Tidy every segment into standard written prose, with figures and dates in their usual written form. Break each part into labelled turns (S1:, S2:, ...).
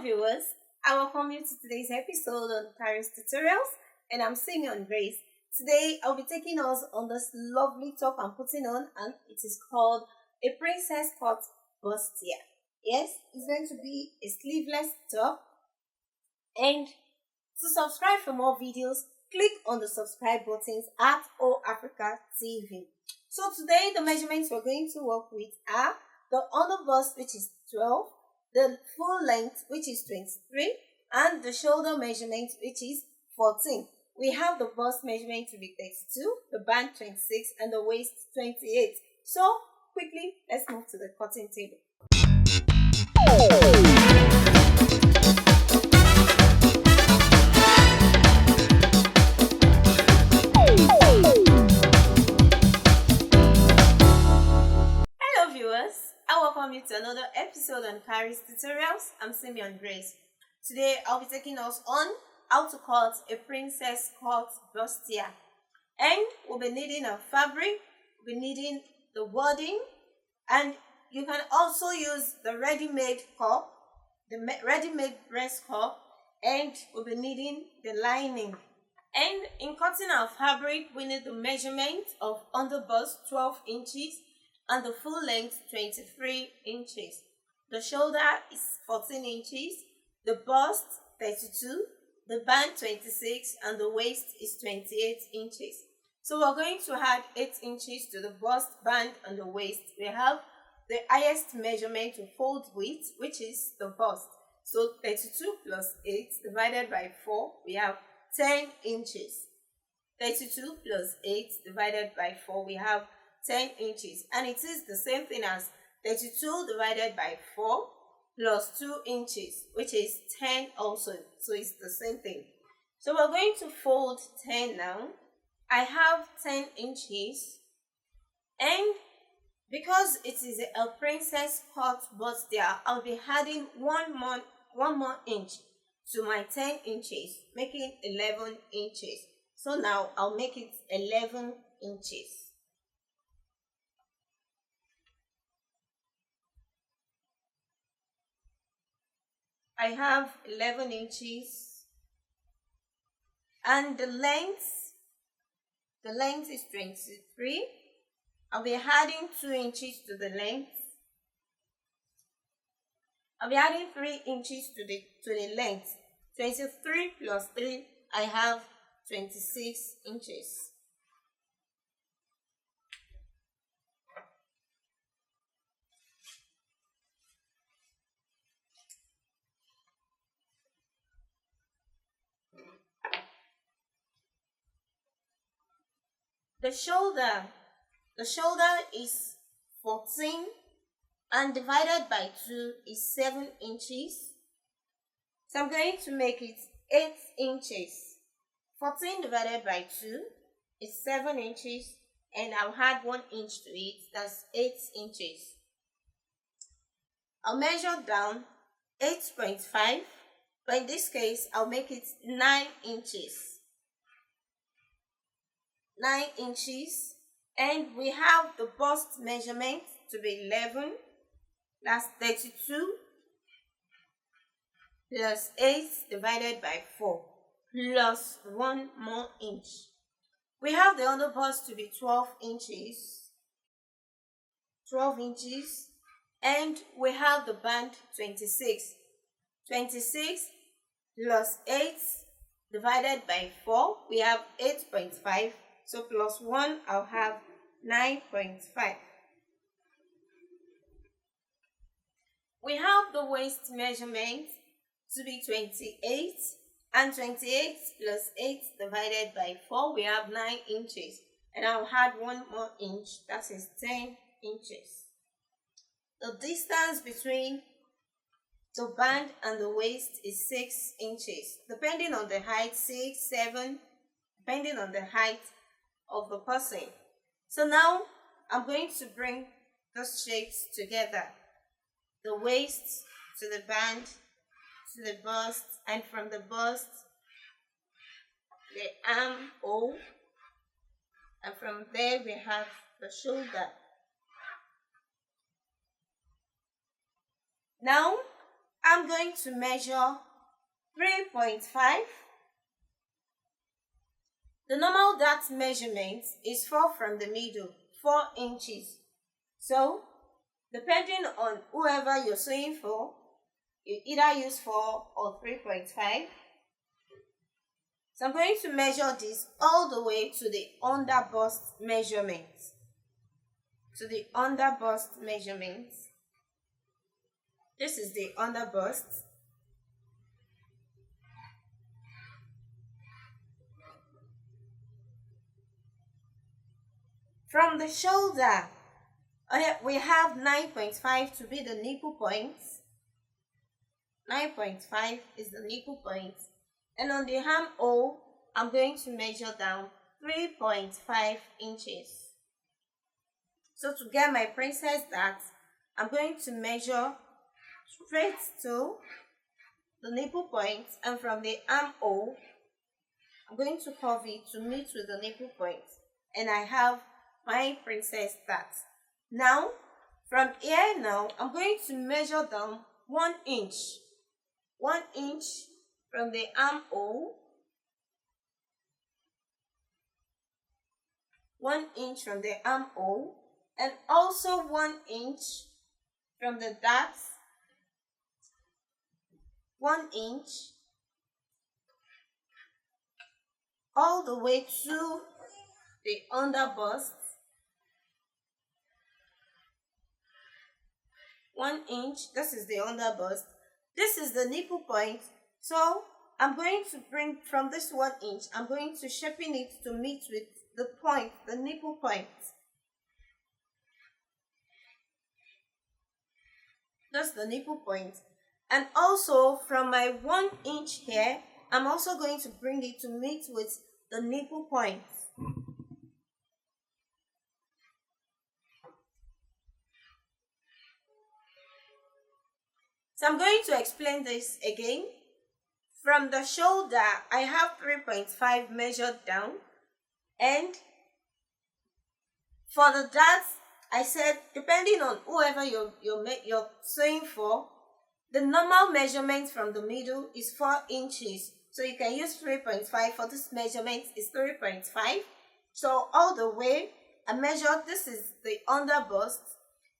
S1: viewers, I welcome you to today's episode on Kharis Tutorials, and I'm Simeon Grace. Today I'll be taking us on this lovely top I'm putting on, and it is called a princess cut bustier. Yes, it's going to be a sleeveless top, and to subscribe for more videos, click on the subscribe buttons at Afriq TV. So today the measurements we're going to work with are the under bust, which is 12, the full length, which is 23, and the shoulder measurement, which is 14. We have the bust measurement to be 32, the band 26, and the waist 28. So quickly, let's move to the cutting table. Hello viewers, I welcome you to another episode on Kharis Tutorials. I'm Simeon Grace. Today I'll be taking us on how to cut a princess cut bustier. And we'll be needing a fabric, we'll be needing the wording, and you can also use the ready-made cup, the ready-made breast cup, and we'll be needing the lining. And in cutting our fabric, we need the measurement of under bust 12 inches and the full length 23 inches. The shoulder is 14 inches, the bust 32, the band 26, and the waist is 28 inches. So we're going to add 8 inches to the bust, band, and the waist. We have the highest measurement to fold with, which is the bust. So 32 plus 8 divided by 4, we have 10 inches. 32 plus 8 divided by 4, we have 10 inches. And it is the same thing as 32 divided by 4 plus 2 inches, which is 10 also. So it's the same thing. So we're going to fold 10 now. I have 10 inches. And because it is a princess cut bustier, I'll be adding one more inch to my 10 inches, making 11 inches. So now I'll make it 11 inches. I have 11 inches, and the length is 23. I'll be adding 2 inches to the length. I'll be adding 3 inches to the length. 23 plus 3, I have 26 inches. The shoulder is 14, and divided by 2 is 7 inches. So I'm going to make it 8 inches. 14 divided by 2 is 7 inches, and I'll add 1 inch to it, that's 8 inches. I'll measure down 8.5, but in this case I'll make it 9 inches. 9 inches, and we have the bust measurement to be 11, that's 32 plus 8 divided by 4 plus 1 more inch. We have the under bust to be 12 inches, and we have the band 26 plus 8 divided by 4, we have 8.5. So plus 1, I'll have 9.5. We have the waist measurement to be 28, and 28 plus 8 divided by 4, we have 9 inches. And I'll add 1 more inch, that is 10 inches. The distance between the band and the waist is 6 inches. Depending on the height, 6, 7, depending on the height of the person. So now I'm going to bring those shapes together. The waist to the band to the bust, and from the bust the armhole, and from there we have the shoulder. Now I'm going to measure 3.5. The normal dart measurement is 4 from the middle, 4 inches. So, depending on whoever you're sewing for, you either use 4 or 3.5. So I'm going to measure this all the way to the under bust measurement. This is the under bust. From the shoulder, we have 9.5 to be the nipple points. 9.5 is the nipple point. And on the armhole, I'm going to measure down 3.5 inches. So to get my princess dart, I'm going to measure straight to the nipple point, and from the armhole, I'm going to curve it to meet with the nipple point. And I have my princess dart. Now, from here now, I'm going to measure down 1 inch. 1 inch from the armhole. 1 inch from the armhole. And also 1 inch from the dart. 1 inch. All the way to the under bust. 1 inch, this is the under bust. This is the nipple point. So I'm going to bring from this 1 inch, I'm going to sharpen it to meet with the point, the nipple point. That's the nipple point. And also from my 1 inch here, I'm also going to bring it to meet with the nipple point. So I'm going to explain this again. From the shoulder, I have 3.5 measured down. And for the darts, I said, depending on whoever you're sewing for, the normal measurement from the middle is 4 inches. So you can use 3.5 for this measurement is 3.5. So all the way, I measured, this is the under bust.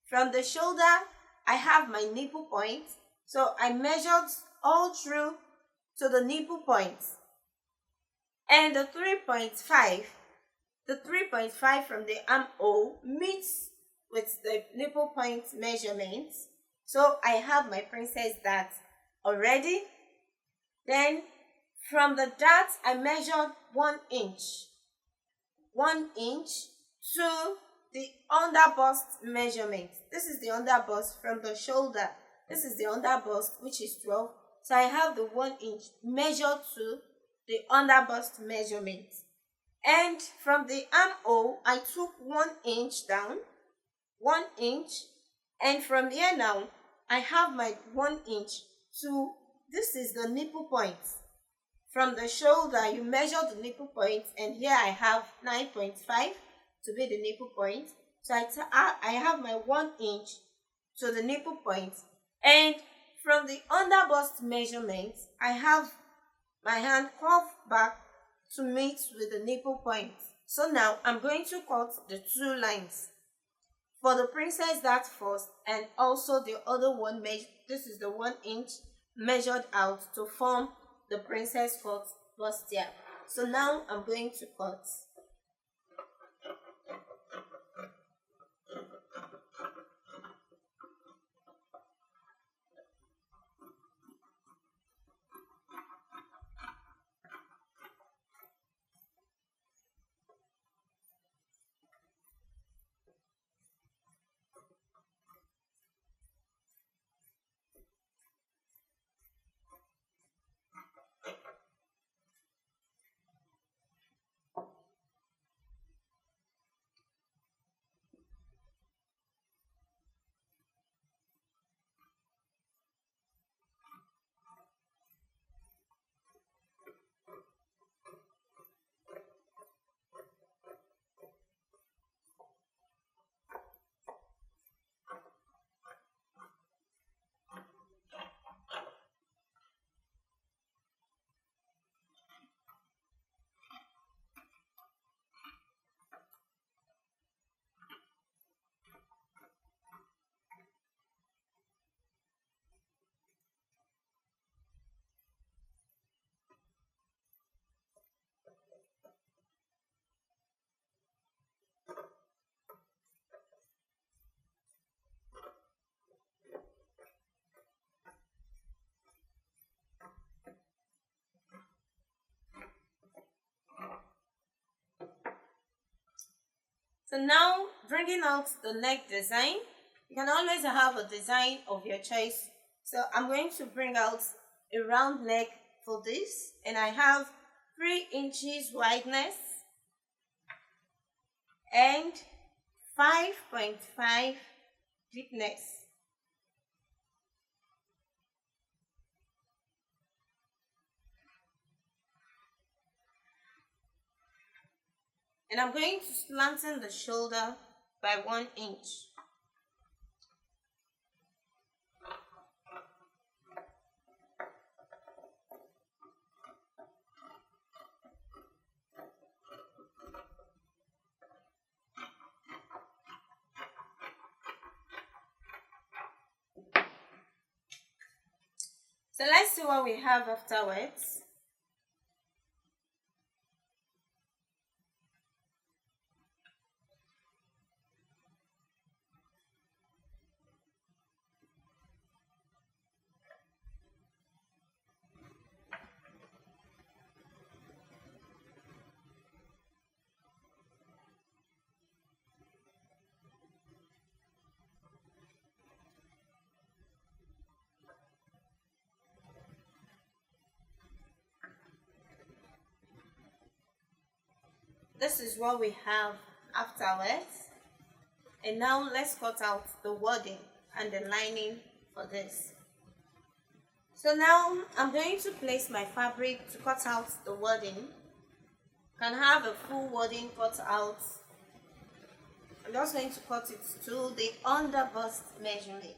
S1: From the shoulder, I have my nipple point. So I measured all through to the nipple point. And the 3.5 from the armhole meets with the nipple point measurement. So I have my princess dart already. Then from the dart, I measured 1 inch. 1 inch to the under bust measurement. This is the under bust from the shoulder. This is the under bust, which is 12. So I have the 1 inch measured to the under bust measurement. And from the armhole, I took 1 inch down. 1 inch. And from here now, I have my 1 inch to, this is the nipple point. From the shoulder, you measure the nipple point, and here I have 9.5 to be the nipple point. So I have my 1 inch to the nipple point. And from the under bust measurement, I have my hand curved back to meet with the nipple point. So now I'm going to cut the 2 lines. For the princess dart first, and also the other one, this is the 1 inch measured out to form the princess cut bustier. So now I'm going to cut. So now, bringing out the neck design, you can always have a design of your choice. So I'm going to bring out a round neck for this, and I have 3 inches wideness and 5.5 deepness. And I'm going to slanten the shoulder by 1 inch. So let's see what we have afterwards. This is what we have afterwards. And now let's cut out the wording and the lining for this. So now I'm going to place my fabric to cut out the wording. You can have a full wording cut out. I'm just going to cut it to the under bust measurement.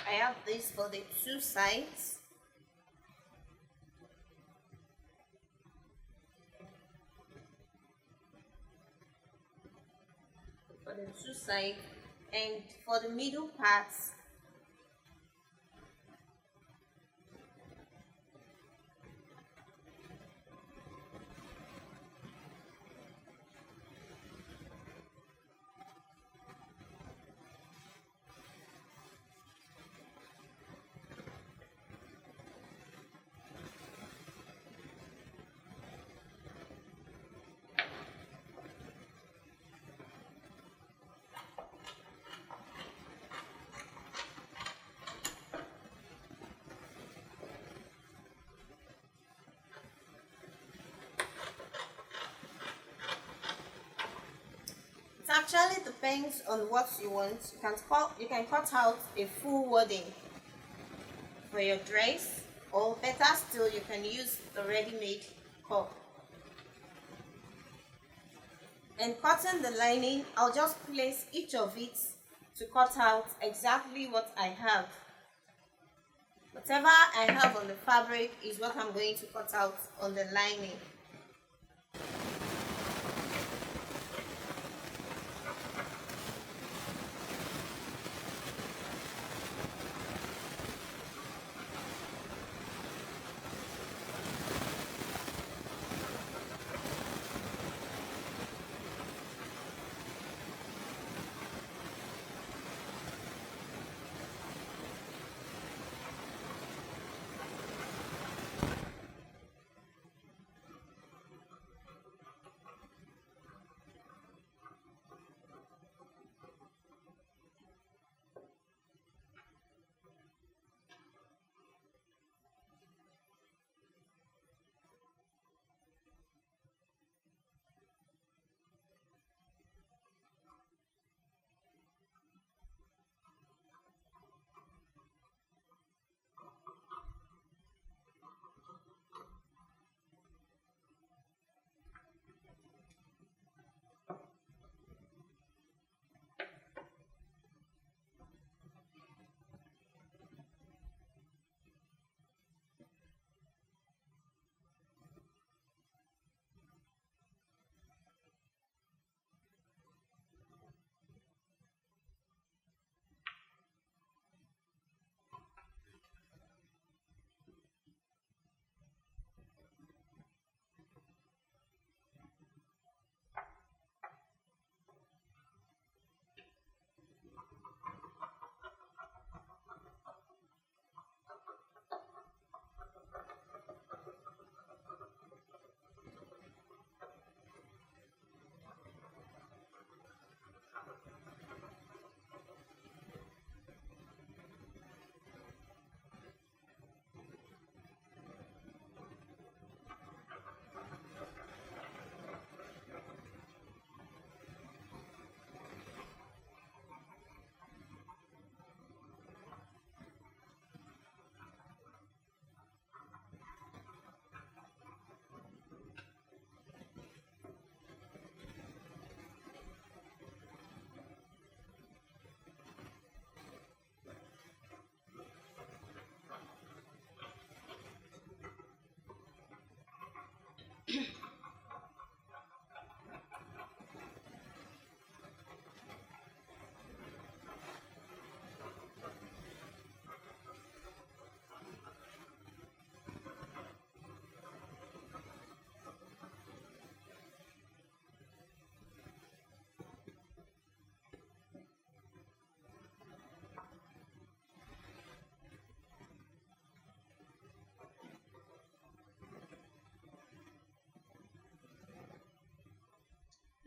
S1: I have this for the 2 sides. For the 2 sides, and for the middle parts, actually depends on what you want. You can cut out a full wording for your dress, or better still, you can use the ready-made cup. And cutting the lining, I'll just place each of it to cut out exactly what I have. Whatever I have on the fabric is what I'm going to cut out on the lining.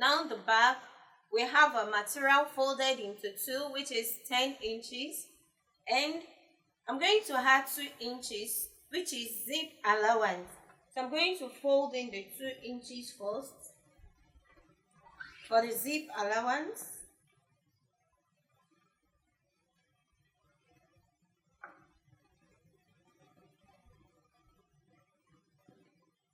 S1: Now the back, we have a material folded into two, which is 10 inches, and I'm going to add 2 inches, which is zip allowance. So I'm going to fold in the 2 inches first for the zip allowance.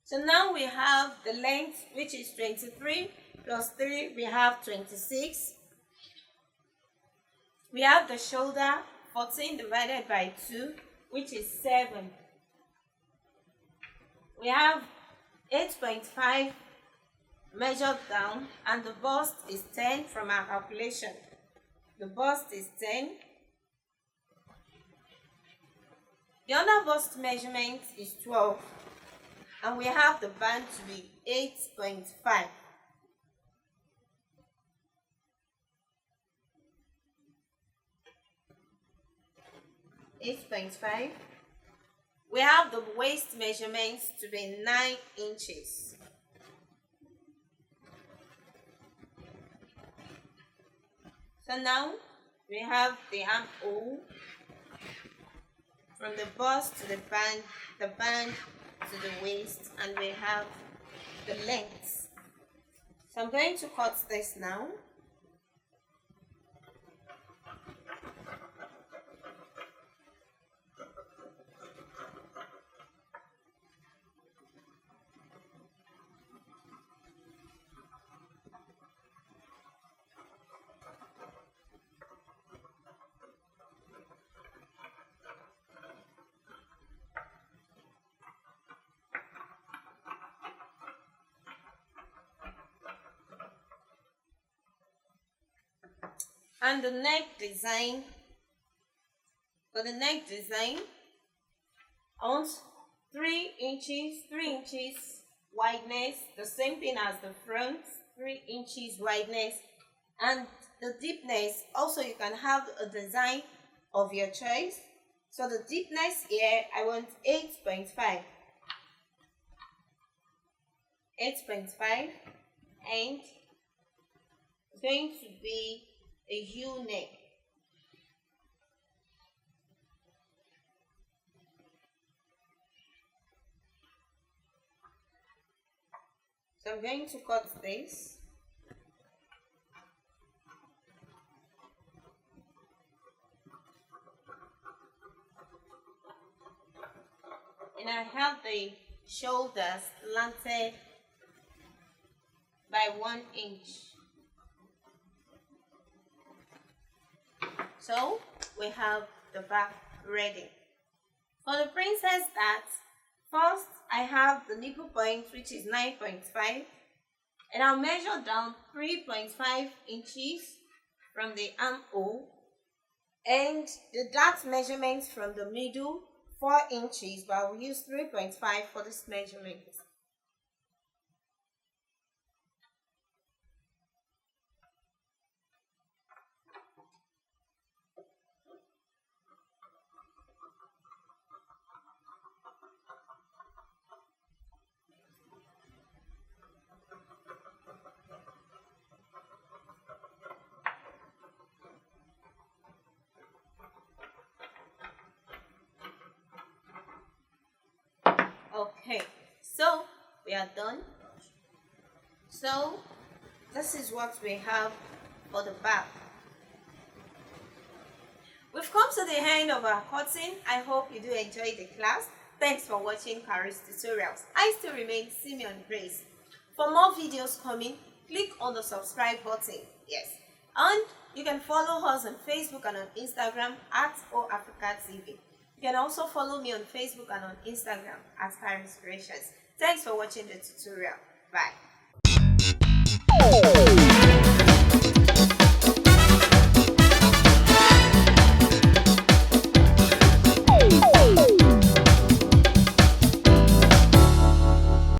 S1: So now we have the length, which is 23 plus 3, we have 26. We have the shoulder, 14 divided by 2, which is 7. We have 8.5 measured down, and the bust is 10 from our calculation. The bust is 10. The other bust measurement is 12. And we have the band to be 8.5. We have the waist measurements to be 9 inches. So now we have the armhole from the bust to the band to the waist, and we have the length. So I'm going to cut this now. And the neck design, for the neck design, I want 3 inches wideness, the same thing as the front, 3 inches wideness, and the deepness, also you can have a design of your choice. So the deepness here, I want 8.5, and it's going to be a U neck. So I'm going to cut this. And I have the shoulders slanted by 1 inch. So we have the back ready. For the princess that, first I have the nipple point, which is 9.5, and I'll measure down 3.5 inches from the armhole, and the dart measurements from the middle 4 inches, but I will use 3.5 for this measurement. Okay, so we are done. So this is what we have for the back. We've come to the end of our cutting. I hope you do enjoy the class. Thanks for watching Kharis Tutorials. I still remain Simeon Grace. For more videos coming, click on the subscribe button. Yes, and you can follow us on Facebook and on Instagram at Afriq TV. You can also follow me on Facebook and on Instagram at Kharis Kreations. Thanks for watching the tutorial. Bye.